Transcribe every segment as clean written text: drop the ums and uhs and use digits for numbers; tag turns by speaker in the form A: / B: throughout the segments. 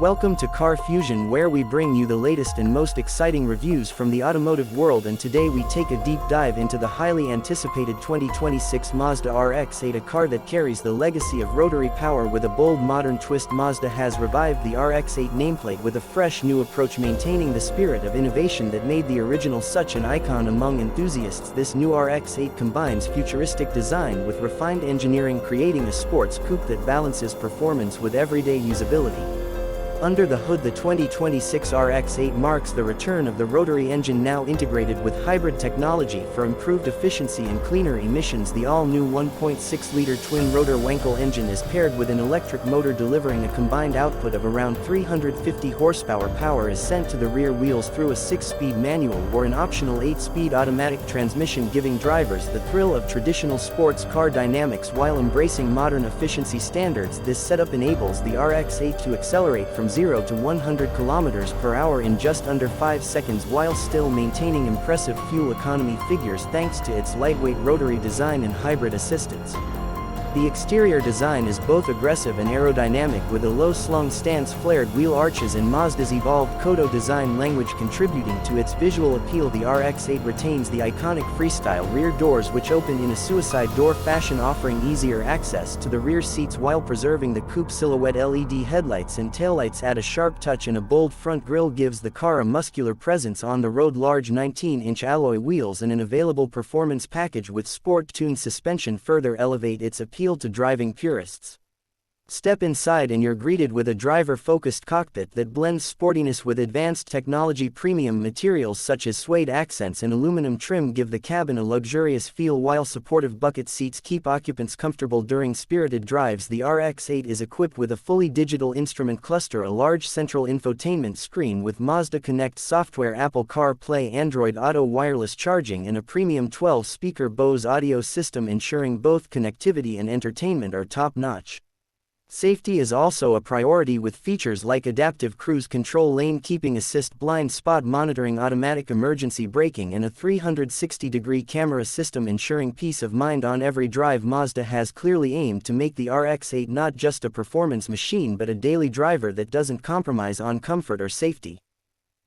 A: Welcome to Car Fusion, where we bring you the latest and most exciting reviews from the automotive world, and today we take a deep dive into the highly anticipated 2026 Mazda RX-8, a car that carries the legacy of rotary power with a bold modern twist. Mazda has revived the RX-8 nameplate with a fresh new approach, maintaining the spirit of innovation that made the original such an icon among enthusiasts. This new RX-8 combines futuristic design with refined engineering, creating a sports coupe that balances performance with everyday usability. Under the hood, the 2026 RX-8 marks the return of the rotary engine, now integrated with hybrid technology for improved efficiency and cleaner emissions. The all-new 1.6-liter twin-rotor Wankel engine is paired with an electric motor, delivering a combined output of around 350 horsepower. Power is sent to the rear wheels through a 6-speed manual or an optional 8-speed automatic transmission, giving drivers the thrill of traditional sports car dynamics while embracing modern efficiency standards. This setup enables the RX-8 to accelerate from 0 to 100 km per hour in just under 5 seconds, while still maintaining impressive fuel economy figures thanks to its lightweight rotary design and hybrid assistance. The exterior design is both aggressive and aerodynamic, with a low-slung stance, flared wheel arches, and Mazda's evolved Kodo design language contributing to its visual appeal. The RX-8 retains the iconic freestyle rear doors, which open in a suicide door fashion, offering easier access to the rear seats while preserving the coupe silhouette. LED headlights and taillights add a sharp touch, and a bold front grille gives the car a muscular presence on the road. Large 19-inch alloy wheels and an available performance package with sport-tuned suspension further elevate its appeal to driving purists. Step inside and you're greeted with a driver-focused cockpit that blends sportiness with advanced technology. Premium materials such as suede accents and aluminum trim give the cabin a luxurious feel, while supportive bucket seats keep occupants comfortable during spirited drives. The RX-8 is equipped with a fully digital instrument cluster, a large central infotainment screen with Mazda Connect software, Apple CarPlay, Android Auto, wireless charging, and a premium 12-speaker Bose audio system, ensuring both connectivity and entertainment are top-notch. Safety is also a priority, with features like adaptive cruise control, lane keeping assist, blind spot monitoring, automatic emergency braking, and a 360-degree camera system, ensuring peace of mind on every drive. Mazda has clearly aimed to make the RX-8 not just a performance machine but a daily driver that doesn't compromise on comfort or safety.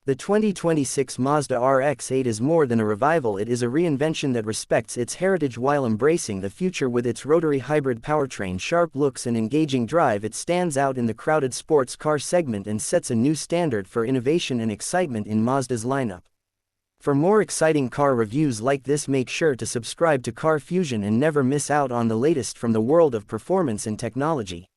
A: The 2026 Mazda RX-8 is more than a revival, it is a reinvention that respects its heritage while embracing the future. With its rotary hybrid powertrain, sharp looks, and engaging drive, it stands out in the crowded sports car segment and sets a new standard for innovation and excitement in Mazda's lineup. For more exciting car reviews like this, make sure to subscribe to Car Fusion and never miss out on the latest from the world of performance and technology.